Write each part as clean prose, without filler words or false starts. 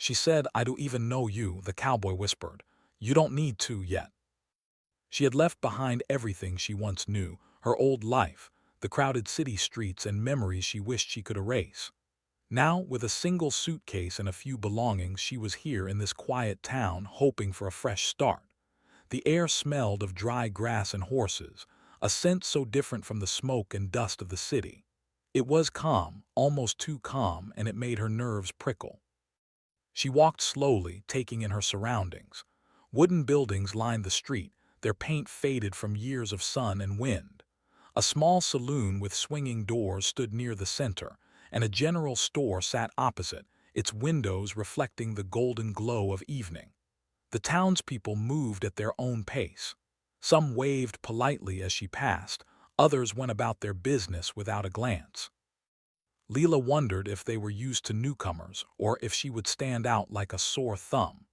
She said, "I don't even know you," the cowboy whispered. "You don't need to yet." She had left behind everything she once knew, her old life, the crowded city streets and memories she wished she could erase. Now, with a single suitcase and a few belongings, she was here in this quiet town, hoping for a fresh start. The air smelled of dry grass and horses, a scent so different from the smoke and dust of the city. It was calm, almost too calm, and it made her nerves prickle. She walked slowly, taking in her surroundings. Wooden buildings lined the street, their paint faded from years of sun and wind. A small saloon with swinging doors stood near the center, and a general store sat opposite, its windows reflecting the golden glow of evening. The townspeople moved at their own pace. Some waved politely as she passed, others went about their business without a glance. Leela wondered if they were used to newcomers or if she would stand out like a sore thumb.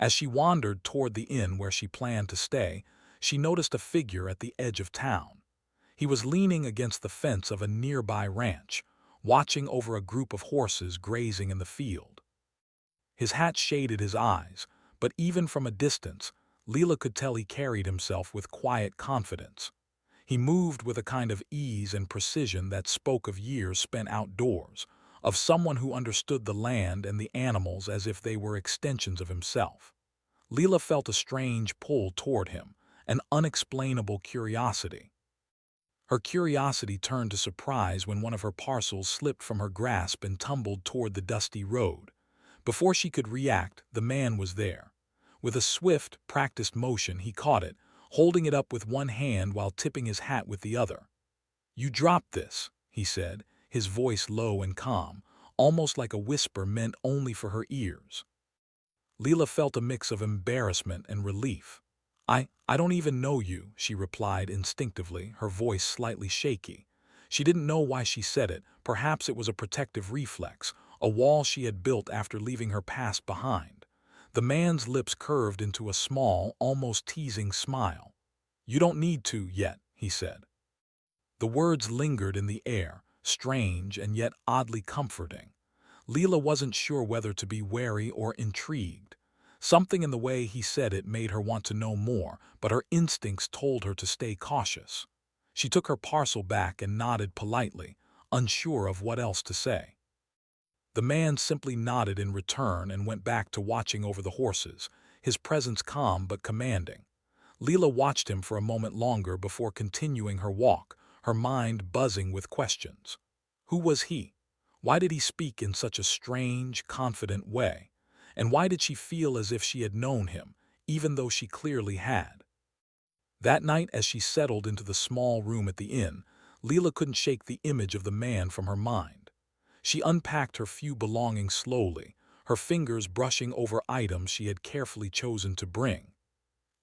As she wandered toward the inn where she planned to stay, she noticed a figure at the edge of town. He was leaning against the fence of a nearby ranch, watching over a group of horses grazing in the field. His hat shaded his eyes, but even from a distance, Leela could tell he carried himself with quiet confidence. He moved with a kind of ease and precision that spoke of years spent outdoors, of someone who understood the land and the animals as if they were extensions of himself. Leela felt a strange pull toward him, an unexplainable curiosity. Her curiosity turned to surprise when one of her parcels slipped from her grasp and tumbled toward the dusty road. Before she could react, the man was there. With a swift, practiced motion, he caught it, holding it up with one hand while tipping his hat with the other. "You dropped this," he said, his voice low and calm, almost like a whisper meant only for her ears. Leela felt a mix of embarrassment and relief. I don't even know you," she replied instinctively, her voice slightly shaky. She didn't know why she said it. Perhaps it was a protective reflex, a wall she had built after leaving her past behind. The man's lips curved into a small, almost teasing smile. "You don't need to yet," he said. The words lingered in the air, strange and yet oddly comforting. Leela wasn't sure whether to be wary or intrigued. Something in the way he said it made her want to know more, but her instincts told her to stay cautious. She took her parcel back and nodded politely, unsure of what else to say. The man simply nodded in return and went back to watching over the horses, his presence calm but commanding. Leela watched him for a moment longer before continuing her walk, her mind buzzing with questions. Who was he? Why did he speak in such a strange, confident way? And why did she feel as if she had known him, even though she clearly had? That night, as she settled into the small room at the inn, Leela couldn't shake the image of the man from her mind. She unpacked her few belongings slowly, her fingers brushing over items she had carefully chosen to bring.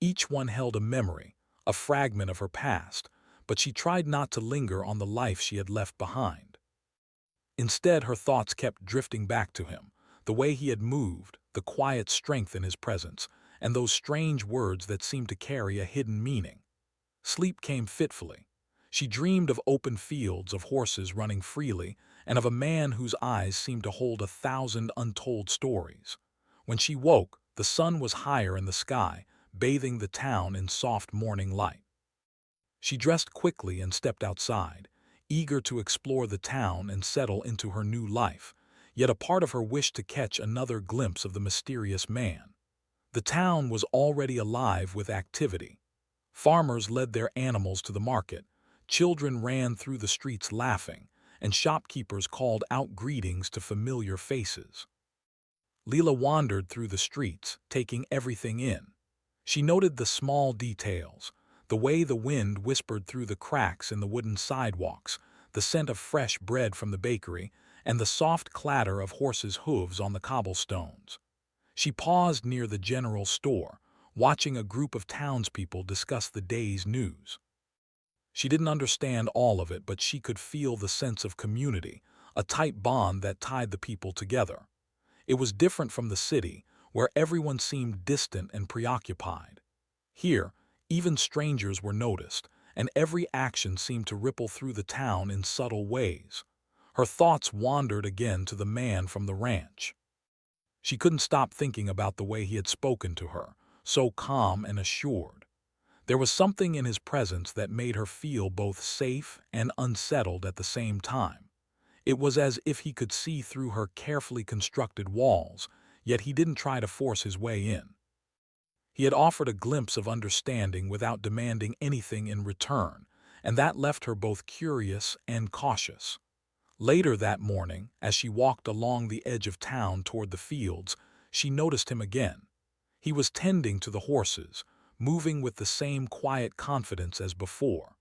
Each one held a memory, a fragment of her past, but she tried not to linger on the life she had left behind. Instead, her thoughts kept drifting back to him, the way he had moved, the quiet strength in his presence, and those strange words that seemed to carry a hidden meaning. Sleep came fitfully. She dreamed of open fields, of horses running freely, and of a man whose eyes seemed to hold 1,000 untold stories. When she woke, the sun was higher in the sky, bathing the town in soft morning light. She dressed quickly and stepped outside, eager to explore the town and settle into her new life, yet a part of her wished to catch another glimpse of the mysterious man. The town was already alive with activity. Farmers led their animals to the market, children ran through the streets laughing, and shopkeepers called out greetings to familiar faces. Leela wandered through the streets, taking everything in. She noted the small details, the way the wind whispered through the cracks in the wooden sidewalks, the scent of fresh bread from the bakery, and the soft clatter of horses' hooves on the cobblestones. She paused near the general store, watching a group of townspeople discuss the day's news. She didn't understand all of it, but she could feel the sense of community, a tight bond that tied the people together. It was different from the city, where everyone seemed distant and preoccupied. Here, even strangers were noticed, and every action seemed to ripple through the town in subtle ways. Her thoughts wandered again to the man from the ranch. She couldn't stop thinking about the way he had spoken to her, so calm and assured. There was something in his presence that made her feel both safe and unsettled at the same time. It was as if he could see through her carefully constructed walls, yet he didn't try to force his way in. He had offered a glimpse of understanding without demanding anything in return, and that left her both curious and cautious. Later that morning, as she walked along the edge of town toward the fields, she noticed him again. He was tending to the horses, moving with the same quiet confidence as before.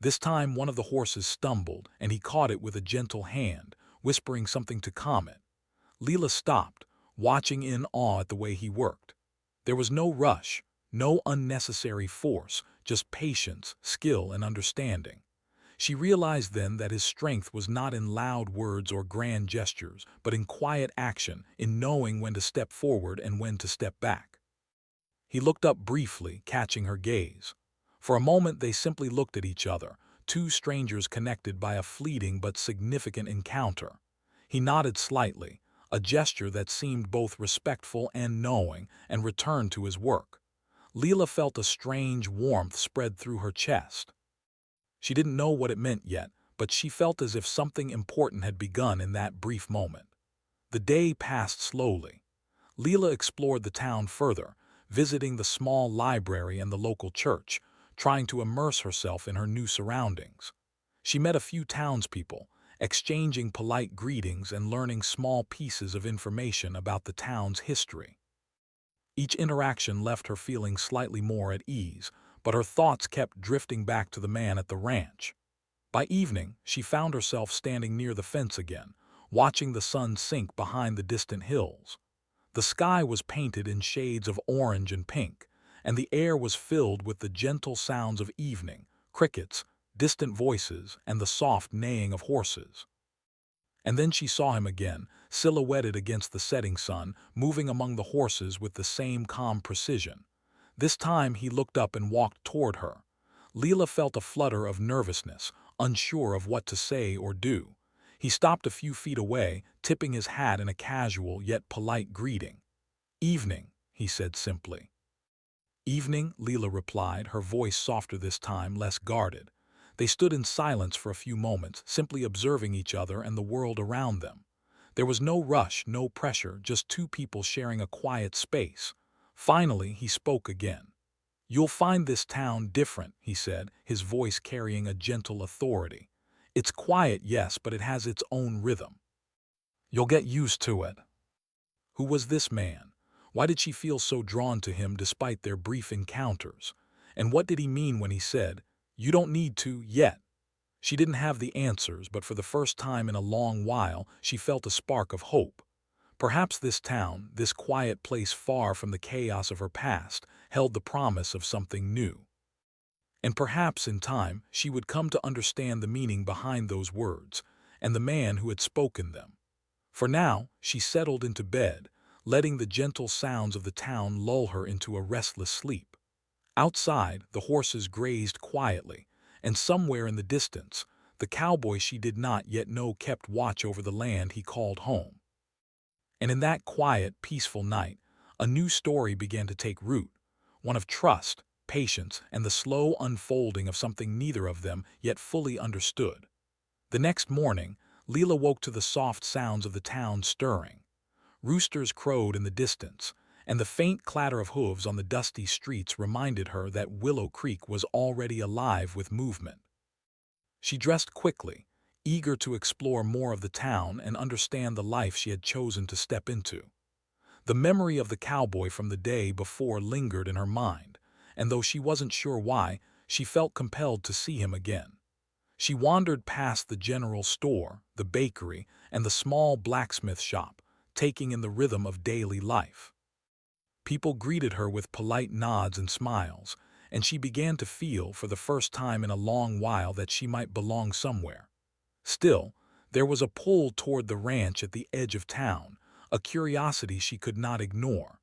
This time one of the horses stumbled, and he caught it with a gentle hand, whispering something to calm it. Leela stopped, watching in awe at the way he worked. There was no rush, no unnecessary force, just patience, skill, and understanding. She realized then that his strength was not in loud words or grand gestures, but in quiet action, in knowing when to step forward and when to step back. He looked up briefly, catching her gaze. For a moment they simply looked at each other, two strangers connected by a fleeting but significant encounter. He nodded slightly, a gesture that seemed both respectful and knowing, and returned to his work. Leela felt a strange warmth spread through her chest. She didn't know what it meant yet, but she felt as if something important had begun in that brief moment. The day passed slowly. Leela explored the town further, visiting the small library and the local church, trying to immerse herself in her new surroundings. She met a few townspeople, exchanging polite greetings and learning small pieces of information about the town's history. Each interaction left her feeling slightly more at ease, but her thoughts kept drifting back to the man at the ranch. By evening, she found herself standing near the fence again, watching the sun sink behind the distant hills. The sky was painted in shades of orange and pink, and the air was filled with the gentle sounds of evening, crickets, distant voices, and the soft neighing of horses. And then she saw him again, silhouetted against the setting sun, moving among the horses with the same calm precision. This time he looked up and walked toward her. Leela felt a flutter of nervousness, unsure of what to say or do. He stopped a few feet away, tipping his hat in a casual yet polite greeting. "Evening," he said simply. "Evening," Leela replied, her voice softer this time, less guarded. They stood in silence for a few moments, simply observing each other and the world around them. There was no rush, no pressure, just two people sharing a quiet space. Finally, he spoke again. "You'll find this town different," he said, his voice carrying a gentle authority. "It's quiet, yes, but it has its own rhythm. You'll get used to it." Who was this man? Why did she feel so drawn to him despite their brief encounters? And what did he mean when he said, "You don't need to, yet"? She didn't have the answers, but for the first time in a long while, she felt a spark of hope. Perhaps this town, this quiet place far from the chaos of her past, held the promise of something new. And perhaps, in time, she would come to understand the meaning behind those words, and the man who had spoken them. For now, she settled into bed, letting the gentle sounds of the town lull her into a restless sleep. Outside, the horses grazed quietly, and somewhere in the distance, the cowboy she did not yet know kept watch over the land he called home. And in that quiet, peaceful night, a new story began to take root, one of trust, patience, and the slow unfolding of something neither of them yet fully understood. The next morning, Leela woke to the soft sounds of the town stirring. Roosters crowed in the distance, and the faint clatter of hooves on the dusty streets reminded her that Willow Creek was already alive with movement. She dressed quickly, eager to explore more of the town and understand the life she had chosen to step into. The memory of the cowboy from the day before lingered in her mind, and though she wasn't sure why, she felt compelled to see him again. She wandered past the general store, the bakery, and the small blacksmith shop, taking in the rhythm of daily life. People greeted her with polite nods and smiles, and she began to feel, for the first time in a long while, that she might belong somewhere. Still, there was a pull toward the ranch at the edge of town, a curiosity she could not ignore.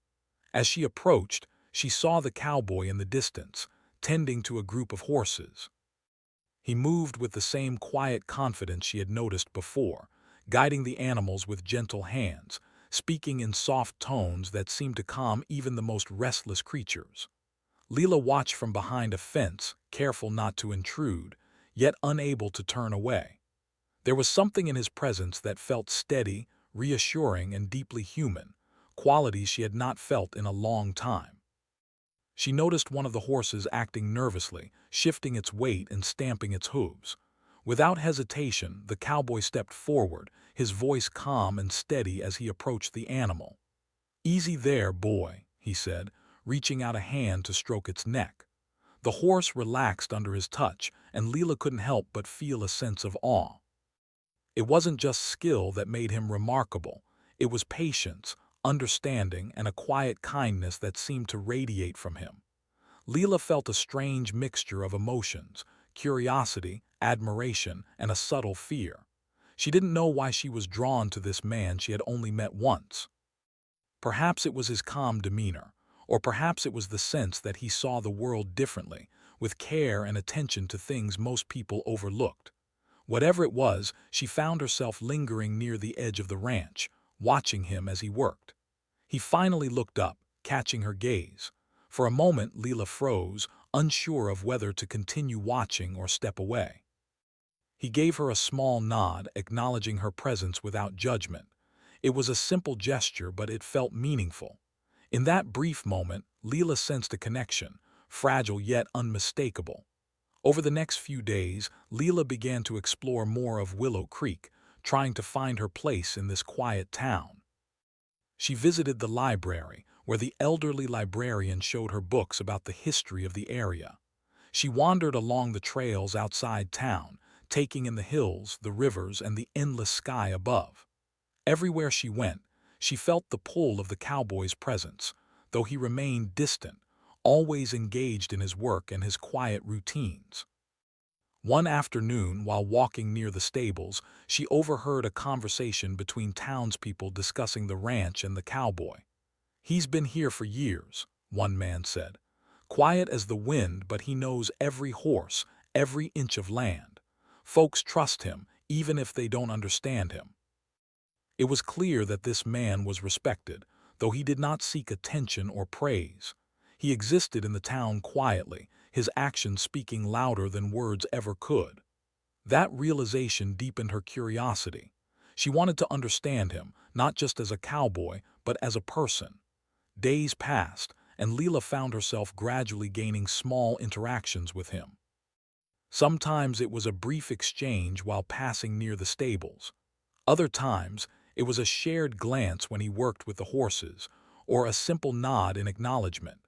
As she approached, she saw the cowboy in the distance, tending to a group of horses. He moved with the same quiet confidence she had noticed before, guiding the animals with gentle hands, speaking in soft tones that seemed to calm even the most restless creatures. Leela watched from behind a fence, careful not to intrude, yet unable to turn away. There was something in his presence that felt steady, reassuring, and deeply human, qualities she had not felt in a long time. She noticed one of the horses acting nervously, shifting its weight and stamping its hooves. Without hesitation, the cowboy stepped forward, his voice calm and steady as he approached the animal. "Easy there, boy," he said, reaching out a hand to stroke its neck. The horse relaxed under his touch, and Leela couldn't help but feel a sense of awe. It wasn't just skill that made him remarkable. It was patience, understanding, and a quiet kindness that seemed to radiate from him. Leela felt a strange mixture of emotions, curiosity, admiration, and a subtle fear. She didn't know why she was drawn to this man she had only met once. Perhaps it was his calm demeanor, or perhaps it was the sense that he saw the world differently, with care and attention to things most people overlooked. Whatever it was, she found herself lingering near the edge of the ranch, watching him as he worked. He finally looked up, catching her gaze. For a moment, Leela froze, unsure of whether to continue watching or step away. He gave her a small nod, acknowledging her presence without judgment. It was a simple gesture, but it felt meaningful. In that brief moment, Leela sensed a connection, fragile yet unmistakable. Over the next few days, Leela began to explore more of Willow Creek, trying to find her place in this quiet town. She visited the library, where the elderly librarian showed her books about the history of the area. She wandered along the trails outside town, taking in the hills, the rivers, and the endless sky above. Everywhere she went, she felt the pull of the cowboy's presence, though he remained distant, always engaged in his work and his quiet routines. One afternoon, while walking near the stables, she overheard a conversation between townspeople discussing the ranch and the cowboy. "He's been here for years," one man said. "Quiet as the wind, but he knows every horse, every inch of land. Folks trust him, even if they don't understand him." It was clear that this man was respected, though he did not seek attention or praise. He existed in the town quietly, his actions speaking louder than words ever could. That realization deepened her curiosity. She wanted to understand him, not just as a cowboy, but as a person. Days passed, and Leela found herself gradually gaining small interactions with him. Sometimes it was a brief exchange while passing near the stables. Other times, it was a shared glance when he worked with the horses, or a simple nod in acknowledgement.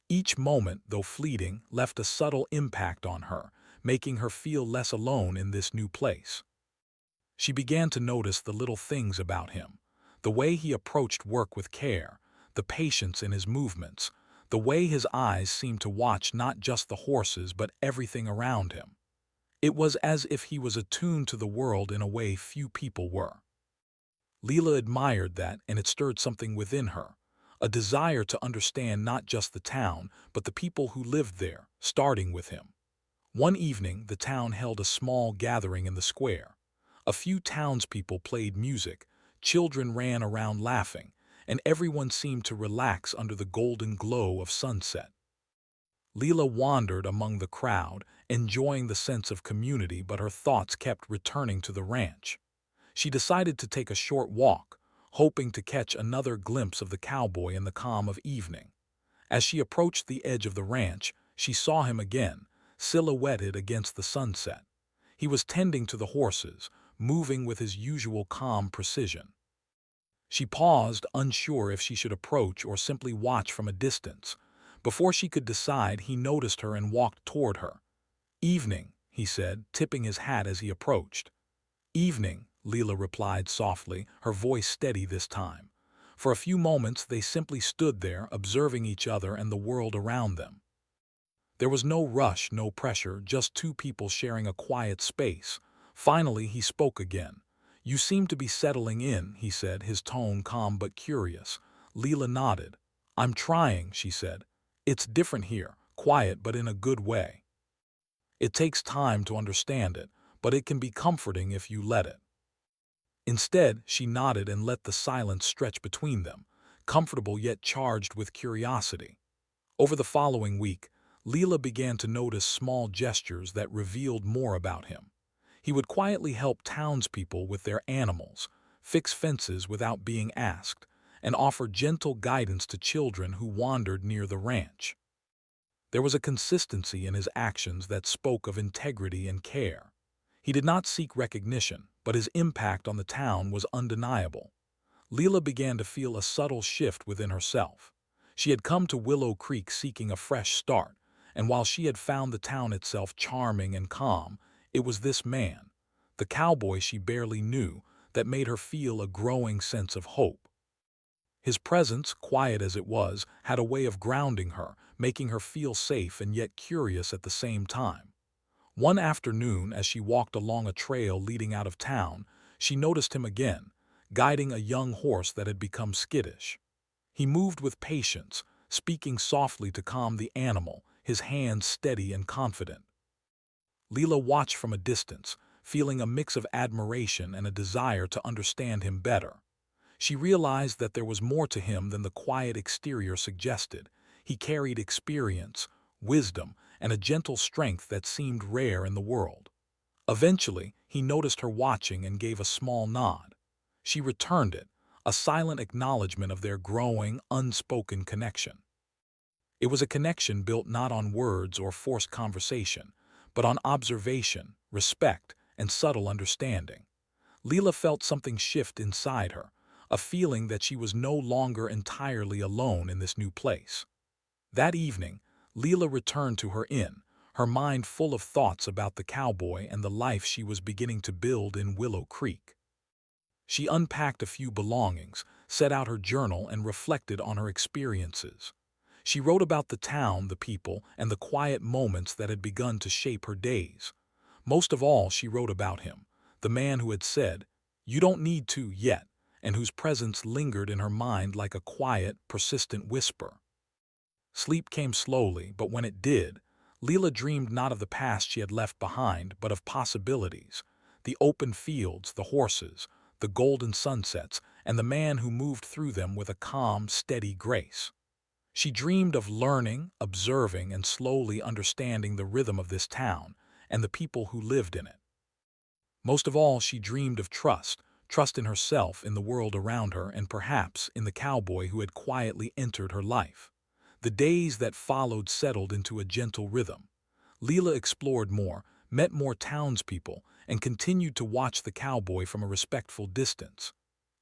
Each moment, though fleeting, left a subtle impact on her, making her feel less alone in this new place. She began to notice the little things about him, the way he approached work with care, the patience in his movements, the way his eyes seemed to watch not just the horses but everything around him. It was as if he was attuned to the world in a way few people were. Leela admired that, and it stirred something within her, a desire to understand not just the town, but the people who lived there, starting with him. One evening, the town held a small gathering in the square. A few townspeople played music, children ran around laughing, and everyone seemed to relax under the golden glow of sunset. Leela wandered among the crowd, enjoying the sense of community, but her thoughts kept returning to the ranch. She decided to take a short walk, hoping to catch another glimpse of the cowboy in the calm of evening. As she approached the edge of the ranch, she saw him again, silhouetted against the sunset. He was tending to the horses, moving with his usual calm precision. She paused, unsure if she should approach or simply watch from a distance. Before she could decide, he noticed her and walked toward her. "Evening," he said, tipping his hat as he approached. "Evening," Leela replied softly, her voice steady this time. For a few moments they simply stood there, observing each other and the world around them. There was no rush, no pressure, just two people sharing a quiet space. Finally, he spoke again. "You seem to be settling in," he said, his tone calm but curious. Leela nodded. "I'm trying," she said. "It's different here, quiet but in a good way. It takes time to understand it, but it can be comforting if you let it." Instead, she nodded and let the silence stretch between them, comfortable yet charged with curiosity. Over the following week, Leela began to notice small gestures that revealed more about him. He would quietly help townspeople with their animals, fix fences without being asked, and offer gentle guidance to children who wandered near the ranch. There was a consistency in his actions that spoke of integrity and care. He did not seek recognition, but his impact on the town was undeniable. Leela began to feel a subtle shift within herself. She had come to Willow Creek seeking a fresh start, and while she had found the town itself charming and calm, it was this man, the cowboy she barely knew, that made her feel a growing sense of hope. His presence, quiet as it was, had a way of grounding her, making her feel safe and yet curious at the same time. One afternoon, as she walked along a trail leading out of town, she noticed him again, guiding a young horse that had become skittish. He moved with patience, speaking softly to calm the animal, his hands steady and confident. Leela watched from a distance, feeling a mix of admiration and a desire to understand him better. She realized that there was more to him than the quiet exterior suggested. He carried experience, wisdom, and a gentle strength that seemed rare in the world. Eventually, he noticed her watching and gave a small nod. She returned it, a silent acknowledgement of their growing, unspoken connection. It was a connection built not on words or forced conversation, but on observation, respect, and subtle understanding. Leela felt something shift inside her, a feeling that she was no longer entirely alone in this new place. That evening, Leela returned to her inn, her mind full of thoughts about the cowboy and the life she was beginning to build in Willow Creek. She unpacked a few belongings, set out her journal, and reflected on her experiences. She wrote about the town, the people, and the quiet moments that had begun to shape her days. Most of all, she wrote about him, the man who had said, "You don't need to yet," and whose presence lingered in her mind like a quiet, persistent whisper. Sleep came slowly, but when it did, Leela dreamed not of the past she had left behind, but of possibilities. The open fields, the horses, the golden sunsets, and the man who moved through them with a calm, steady grace. She dreamed of learning, observing, and slowly understanding the rhythm of this town and the people who lived in it. Most of all, she dreamed of trust, trust in herself, in the world around her, and perhaps in the cowboy who had quietly entered her life. The days that followed settled into a gentle rhythm. Leela explored more, met more townspeople, and continued to watch the cowboy from a respectful distance.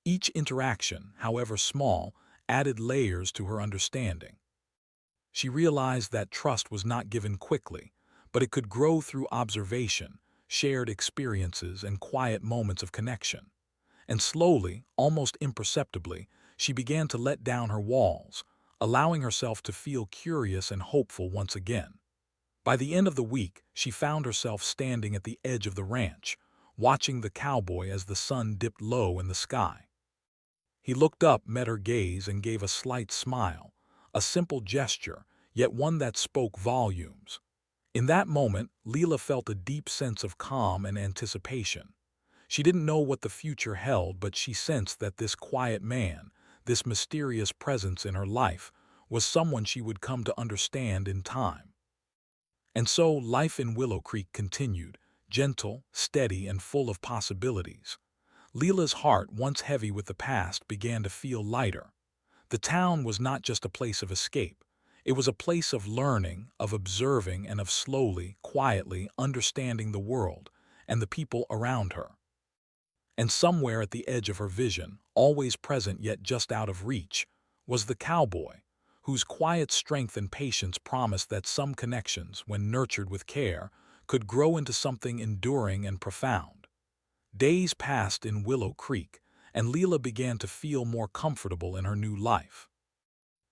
Each interaction, however small, added layers to her understanding. She realized that trust was not given quickly, but it could grow through observation, shared experiences, and quiet moments of connection. And slowly, almost imperceptibly, she began to let down her walls, allowing herself to feel curious and hopeful once again. By the end of the week, she found herself standing at the edge of the ranch, watching the cowboy as the sun dipped low in the sky. He looked up, met her gaze, and gave a slight smile, a simple gesture, yet one that spoke volumes. In that moment, Leela felt a deep sense of calm and anticipation. She didn't know what the future held, but she sensed that this quiet man, this mysterious presence in her life, was someone she would come to understand in time. And so life in Willow Creek continued, gentle, steady, and full of possibilities. Leela's heart, once heavy with the past, began to feel lighter. The town was not just a place of escape. It was a place of learning, of observing, and of slowly, quietly understanding the world and the people around her. And somewhere at the edge of her vision, always present yet just out of reach, was the cowboy, whose quiet strength and patience promised that some connections, when nurtured with care, could grow into something enduring and profound. Days passed in Willow Creek, and Leela began to feel more comfortable in her new life.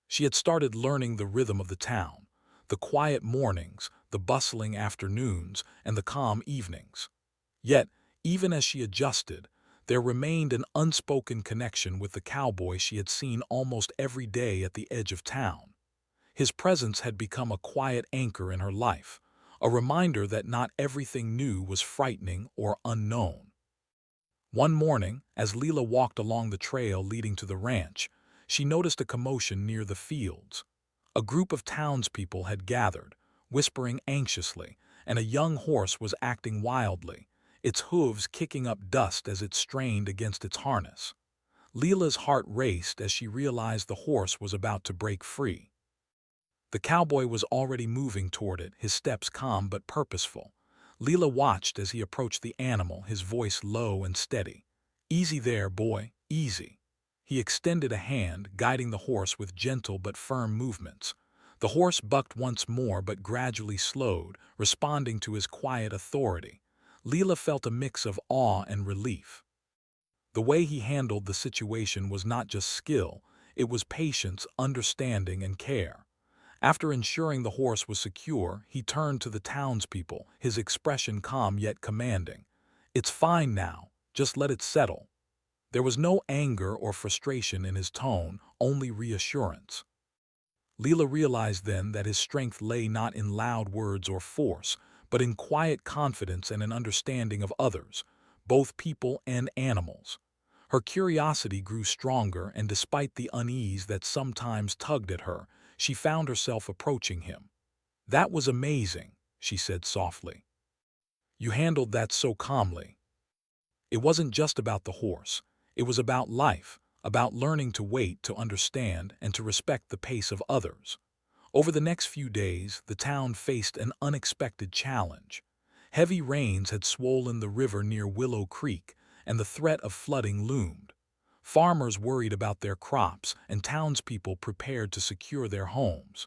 She had started learning the rhythm of the town, the quiet mornings, the bustling afternoons, and the calm evenings. Yet, even as she adjusted, there remained an unspoken connection with the cowboy she had seen almost every day at the edge of town. His presence had become a quiet anchor in her life, a reminder that not everything new was frightening or unknown. One morning, as Leela walked along the trail leading to the ranch, she noticed a commotion near the fields. A group of townspeople had gathered, whispering anxiously, and a young horse was acting wildly, its hooves kicking up dust as it strained against its harness. Leela's heart raced as she realized the horse was about to break free. The cowboy was already moving toward it, his steps calm but purposeful. Leela watched as he approached the animal, his voice low and steady. "Easy there, boy, easy." He extended a hand, guiding the horse with gentle but firm movements. The horse bucked once more but gradually slowed, responding to his quiet authority. Leela felt a mix of awe and relief. The way he handled the situation was not just skill, it was patience, understanding, and care. After ensuring the horse was secure, he turned to the townspeople, his expression calm yet commanding. "It's fine now, just let it settle." There was no anger or frustration in his tone, only reassurance. Leela realized then that his strength lay not in loud words or force, but in quiet confidence and an understanding of others, both people and animals. Her curiosity grew stronger, and despite the unease that sometimes tugged at her, she found herself approaching him. "That was amazing," she said softly. "You handled that so calmly." It wasn't just about the horse. It was about life, about learning to wait, to understand, and to respect the pace of others. Over the next few days, the town faced an unexpected challenge. Heavy rains had swollen the river near Willow Creek, and the threat of flooding loomed. Farmers worried about their crops, and townspeople prepared to secure their homes.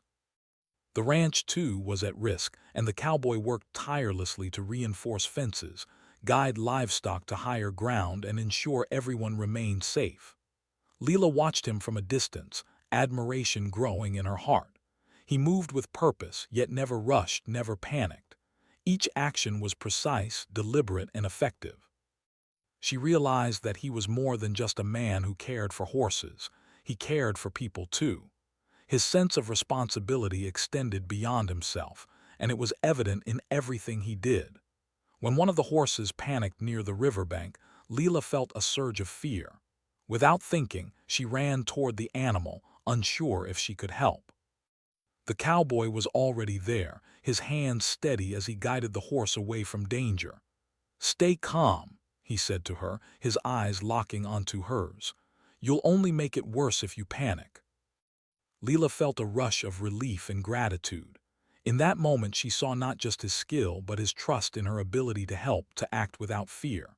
The ranch, too, was at risk, and the cowboy worked tirelessly to reinforce fences, guide livestock to higher ground, and ensure everyone remained safe. Leela watched him from a distance, admiration growing in her heart. He moved with purpose, yet never rushed, never panicked. Each action was precise, deliberate, and effective. She realized that he was more than just a man who cared for horses. He cared for people, too. His sense of responsibility extended beyond himself, and it was evident in everything he did. When one of the horses panicked near the riverbank, Leela felt a surge of fear. Without thinking, she ran toward the animal, unsure if she could help. The cowboy was already there, his hands steady as he guided the horse away from danger. "Stay calm," he said to her, his eyes locking onto hers. "You'll only make it worse if you panic." Leela felt a rush of relief and gratitude. In that moment she saw not just his skill but his trust in her ability to help, to act without fear.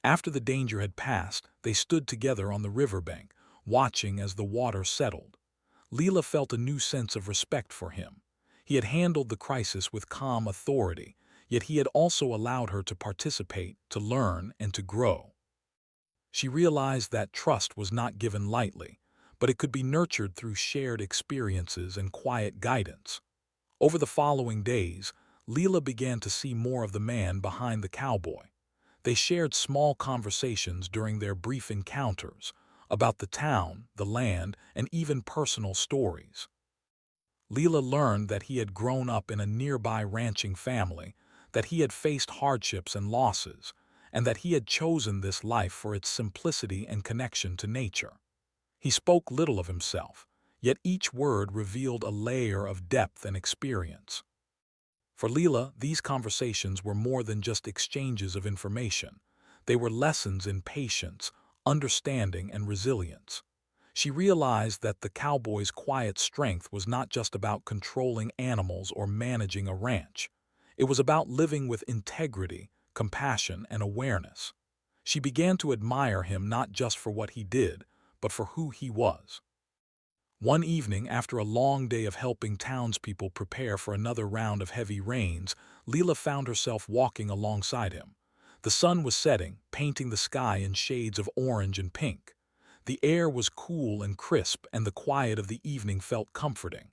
After the danger had passed, they stood together on the riverbank, watching as the water settled. Leela felt a new sense of respect for him. He had handled the crisis with calm authority, yet he had also allowed her to participate, to learn, and to grow. She realized that trust was not given lightly, but it could be nurtured through shared experiences and quiet guidance. Over the following days, Leela began to see more of the man behind the cowboy. They shared small conversations during their brief encounters about the town, the land, and even personal stories. Leela learned that he had grown up in a nearby ranching family, that he had faced hardships and losses, and that he had chosen this life for its simplicity and connection to nature. He spoke little of himself, yet each word revealed a layer of depth and experience. For Leela, these conversations were more than just exchanges of information. They were lessons in patience, understanding, and resilience. She realized that the cowboy's quiet strength was not just about controlling animals or managing a ranch. It was about living with integrity, compassion, and awareness. She began to admire him not just for what he did, but for who he was. One evening, after a long day of helping townspeople prepare for another round of heavy rains, Leela found herself walking alongside him. The sun was setting, painting the sky in shades of orange and pink. The air was cool and crisp, and the quiet of the evening felt comforting.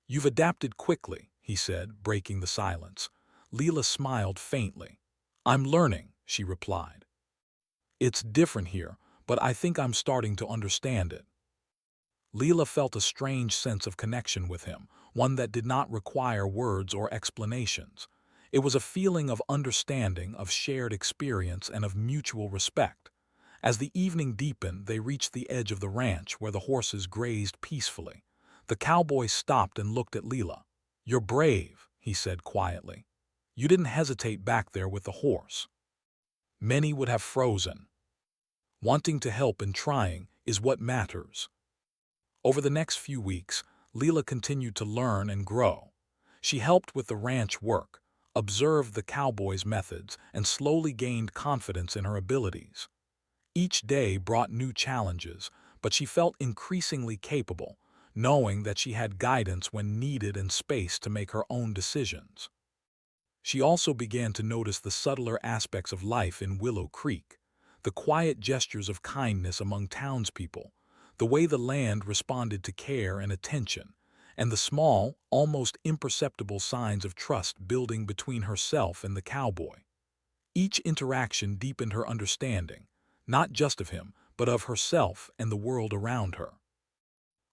"You've adapted quickly," he said, breaking the silence. Leela smiled faintly. "I'm learning," she replied. "It's different here, but I think I'm starting to understand it." Leela felt a strange sense of connection with him, one that did not require words or explanations. It was a feeling of understanding, of shared experience, and of mutual respect. As the evening deepened, they reached the edge of the ranch where the horses grazed peacefully. The cowboy stopped and looked at Leela. "You're brave," he said quietly. "You didn't hesitate back there with the horse. Many would have frozen. Wanting to help and trying is what matters." Over the next few weeks, Leela continued to learn and grow. She helped with the ranch work, observed the cowboys' methods, and slowly gained confidence in her abilities. Each day brought new challenges, but she felt increasingly capable, knowing that she had guidance when needed and space to make her own decisions. She also began to notice the subtler aspects of life in Willow Creek, the quiet gestures of kindness among townspeople, the way the land responded to care and attention, and the small, almost imperceptible signs of trust building between herself and the cowboy. Each interaction deepened her understanding, not just of him, but of herself and the world around her.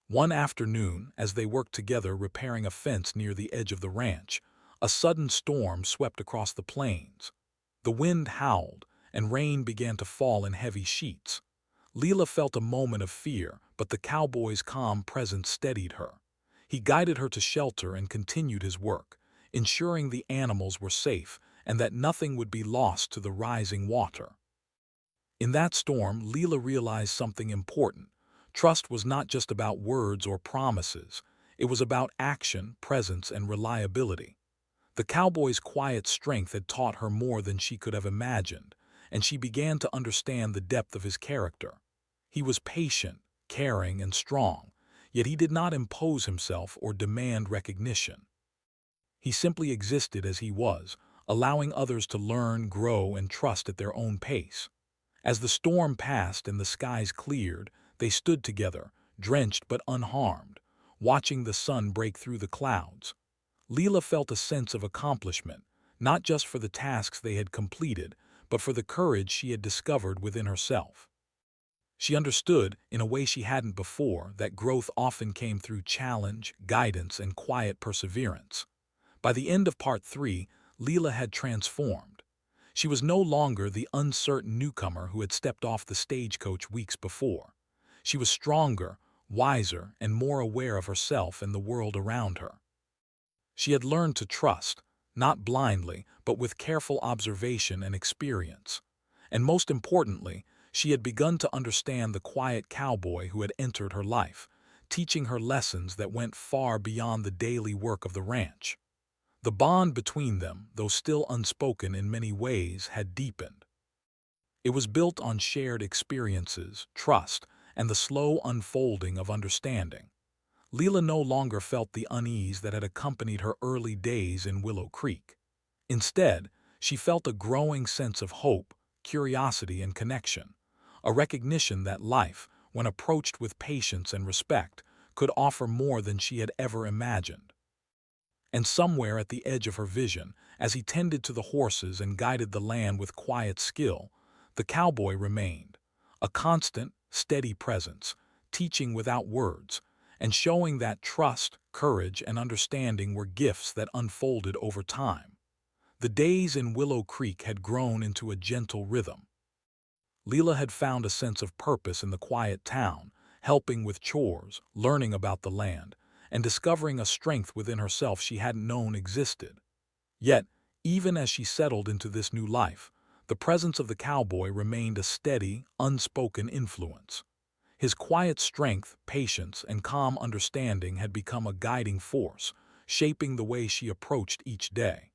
One afternoon, as they worked together repairing a fence near the edge of the ranch, a sudden storm swept across the plains. The wind howled, and rain began to fall in heavy sheets. Leela felt a moment of fear, but the cowboy's calm presence steadied her. He guided her to shelter and continued his work, ensuring the animals were safe and that nothing would be lost to the rising water. In that storm, Leela realized something important. Trust was not just about words or promises. It was about action, presence, and reliability. The cowboy's quiet strength had taught her more than she could have imagined, and she began to understand the depth of his character. He was patient, caring, and strong, yet he did not impose himself or demand recognition. He simply existed as he was, allowing others to learn, grow, and trust at their own pace. As the storm passed and the skies cleared, they stood together, drenched but unharmed, watching the sun break through the clouds. Leela felt a sense of accomplishment, not just for the tasks they had completed, but for the courage she had discovered within herself. She understood, in a way she hadn't before, that growth often came through challenge, guidance, and quiet perseverance. By the end of Part 3, Leela had transformed. She was no longer the uncertain newcomer who had stepped off the stagecoach weeks before. She was stronger, wiser, and more aware of herself and the world around her. She had learned to trust, not blindly, but with careful observation and experience. And most importantly, she had begun to understand the quiet cowboy who had entered her life, teaching her lessons that went far beyond the daily work of the ranch. The bond between them, though still unspoken in many ways, had deepened. It was built on shared experiences, trust, and the slow unfolding of understanding. Leela no longer felt the unease that had accompanied her early days in Willow Creek. Instead, she felt a growing sense of hope, curiosity, and connection, a recognition that life, when approached with patience and respect, could offer more than she had ever imagined. And somewhere at the edge of her vision, as he tended to the horses and guided the land with quiet skill, the cowboy remained, a constant, steady presence, teaching without words, and showing that trust, courage, and understanding were gifts that unfolded over time. The days in Willow Creek had grown into a gentle rhythm. Leela had found a sense of purpose in the quiet town, helping with chores, learning about the land, and discovering a strength within herself she hadn't known existed. Yet, even as she settled into this new life, the presence of the cowboy remained a steady, unspoken influence. His quiet strength, patience, and calm understanding had become a guiding force, shaping the way she approached each day.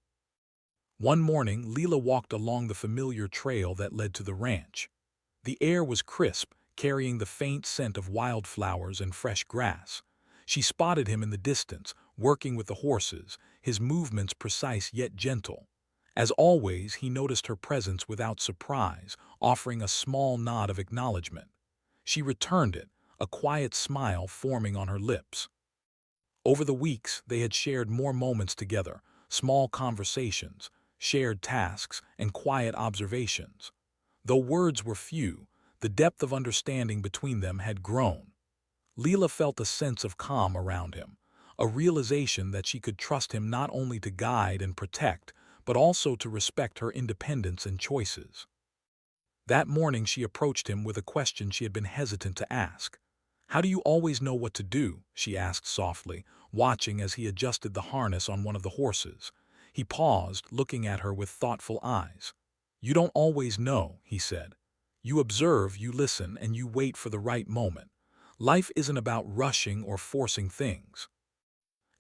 One morning, Leela walked along the familiar trail that led to the ranch. The air was crisp, carrying the faint scent of wildflowers and fresh grass. She spotted him in the distance, working with the horses, his movements precise yet gentle. As always, he noticed her presence without surprise, offering a small nod of acknowledgement. She returned it, a quiet smile forming on her lips. Over the weeks, they had shared more moments together, small conversations, shared tasks, and quiet observations. Though words were few, the depth of understanding between them had grown. Leela felt a sense of calm around him, a realization that she could trust him not only to guide and protect, but also to respect her independence and choices. That morning she approached him with a question she had been hesitant to ask. "How do you always know what to do?" she asked softly, watching as he adjusted the harness on one of the horses. He paused, looking at her with thoughtful eyes. "You don't always know," he said. "You observe, you listen, and you wait for the right moment. Life isn't about rushing or forcing things.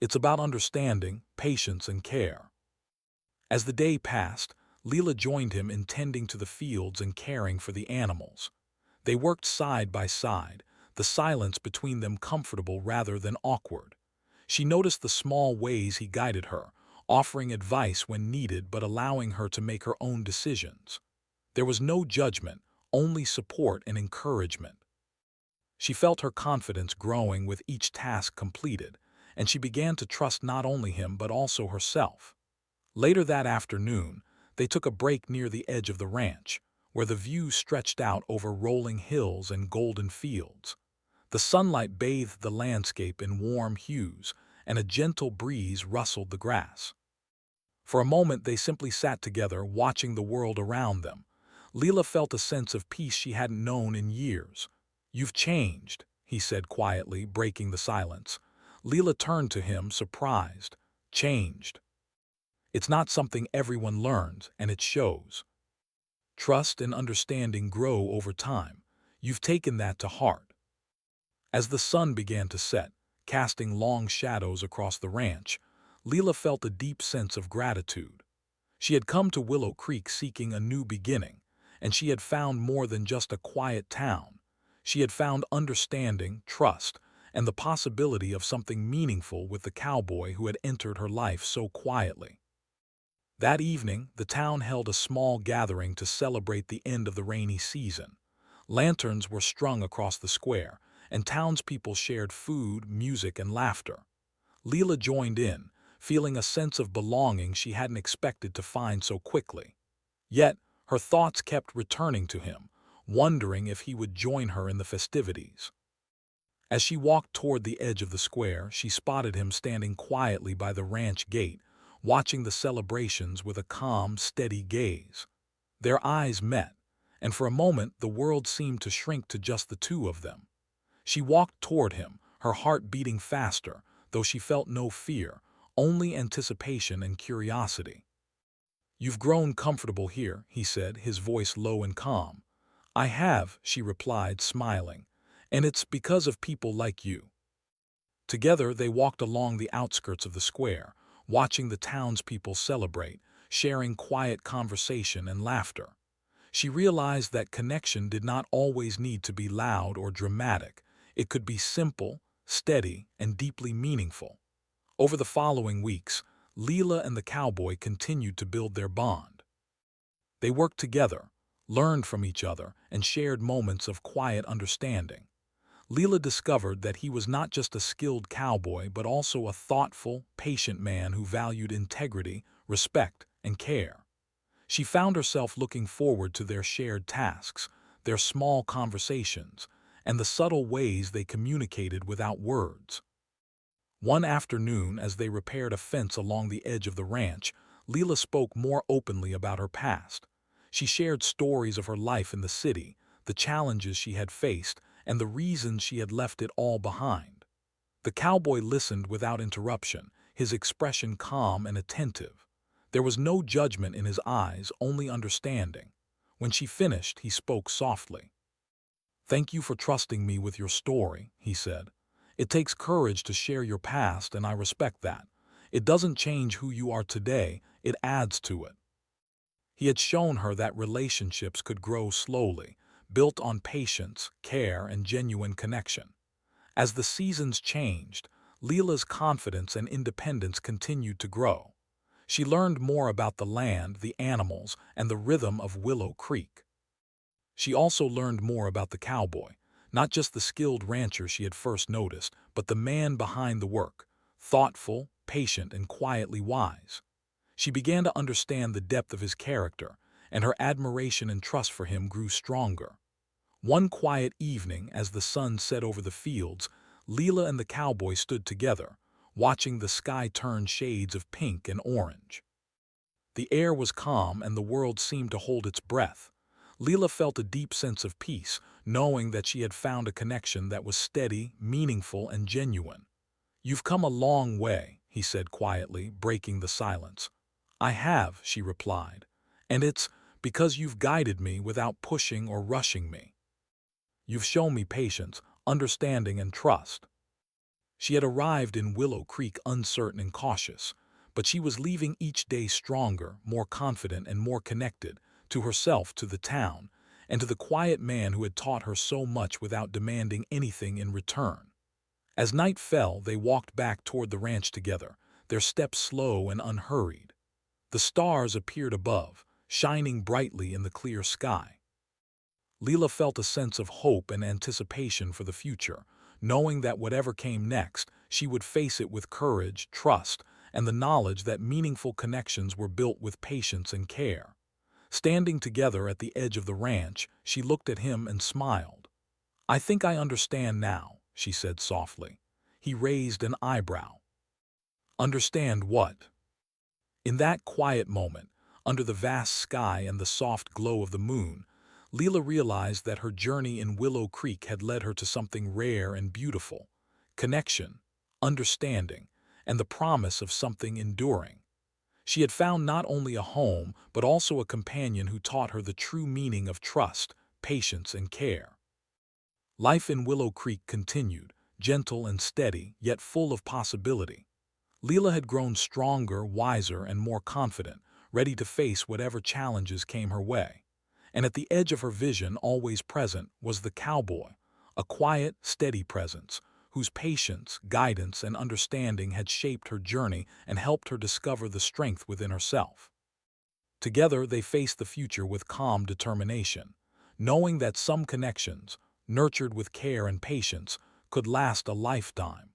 It's about understanding, patience, and care." As the day passed, Leela joined him in tending to the fields and caring for the animals. They worked side by side, the silence between them comfortable rather than awkward. She noticed the small ways he guided her, offering advice when needed but allowing her to make her own decisions. There was no judgment, only support and encouragement. She felt her confidence growing with each task completed, and she began to trust not only him but also herself. Later that afternoon, they took a break near the edge of the ranch, where the view stretched out over rolling hills and golden fields. The sunlight bathed the landscape in warm hues, and a gentle breeze rustled the grass. For a moment they simply sat together, watching the world around them. Leela felt a sense of peace she hadn't known in years. "You've changed," he said quietly, breaking the silence. Leela turned to him, surprised. "Changed? It's not something everyone learns, and it shows. Trust and understanding grow over time. You've taken that to heart." As the sun began to set, casting long shadows across the ranch, Leela felt a deep sense of gratitude. She had come to Willow Creek seeking a new beginning, and she had found more than just a quiet town. She had found understanding, trust, and the possibility of something meaningful with the cowboy who had entered her life so quietly. That evening, the town held a small gathering to celebrate the end of the rainy season. Lanterns were strung across the square, and townspeople shared food, music, and laughter. Leela joined in, feeling a sense of belonging she hadn't expected to find so quickly. Yet, her thoughts kept returning to him, wondering if he would join her in the festivities. As she walked toward the edge of the square, she spotted him standing quietly by the ranch gate, watching the celebrations with a calm, steady gaze. Their eyes met, and for a moment the world seemed to shrink to just the two of them. She walked toward him, her heart beating faster, though she felt no fear, only anticipation and curiosity. "You've grown comfortable here," he said, his voice low and calm. "I have," she replied, smiling, "and it's because of people like you." Together they walked along the outskirts of the square, watching the townspeople celebrate, sharing quiet conversation and laughter. She realized that connection did not always need to be loud or dramatic. It could be simple, steady, and deeply meaningful. Over the following weeks, Leela and the cowboy continued to build their bond. They worked together, learned from each other, and shared moments of quiet understanding. Leela discovered that he was not just a skilled cowboy but also a thoughtful, patient man who valued integrity, respect, and care. She found herself looking forward to their shared tasks, their small conversations, and the subtle ways they communicated without words. One afternoon, as they repaired a fence along the edge of the ranch, Leela spoke more openly about her past. She shared stories of her life in the city, the challenges she had faced, and the reasons she had left it all behind. The cowboy listened without interruption, his expression calm and attentive. There was no judgment in his eyes, only understanding. When she finished, he spoke softly. "Thank you for trusting me with your story," he said. "It takes courage to share your past, and I respect that. It doesn't change who you are today, it adds to it." He had shown her that relationships could grow slowly, built on patience, care, and genuine connection. As the seasons changed, Leela's confidence and independence continued to grow. She learned more about the land, the animals, and the rhythm of Willow Creek. She also learned more about the cowboy, not just the skilled rancher she had first noticed, but the man behind the work, thoughtful, patient, and quietly wise. She began to understand the depth of his character, and her admiration and trust for him grew stronger. One quiet evening, as the sun set over the fields, Leela and the cowboy stood together, watching the sky turn shades of pink and orange. The air was calm and the world seemed to hold its breath. Leela felt a deep sense of peace, knowing that she had found a connection that was steady, meaningful, and genuine. "You've come a long way," he said quietly, breaking the silence. "I have," she replied, "and it's because you've guided me without pushing or rushing me. You've shown me patience, understanding, and trust." She had arrived in Willow Creek uncertain and cautious, but she was leaving each day stronger, more confident, and more connected to herself, to the town, and to the quiet man who had taught her so much without demanding anything in return. As night fell, they walked back toward the ranch together, their steps slow and unhurried. The stars appeared above, shining brightly in the clear sky. Leela felt a sense of hope and anticipation for the future, knowing that whatever came next, she would face it with courage, trust, and the knowledge that meaningful connections were built with patience and care. Standing together at the edge of the ranch, she looked at him and smiled. "I think I understand now," she said softly. He raised an eyebrow. "Understand what?" In that quiet moment, under the vast sky and the soft glow of the moon, Leela realized that her journey in Willow Creek had led her to something rare and beautiful: connection, understanding, and the promise of something enduring. She had found not only a home, but also a companion who taught her the true meaning of trust, patience, and care. Life in Willow Creek continued, gentle and steady, yet full of possibility. Leela had grown stronger, wiser, and more confident, ready to face whatever challenges came her way. And at the edge of her vision, always present, was the cowboy, a quiet, steady presence, whose patience, guidance, and understanding had shaped her journey and helped her discover the strength within herself. Together, they faced the future with calm determination, knowing that some connections, nurtured with care and patience, could last a lifetime.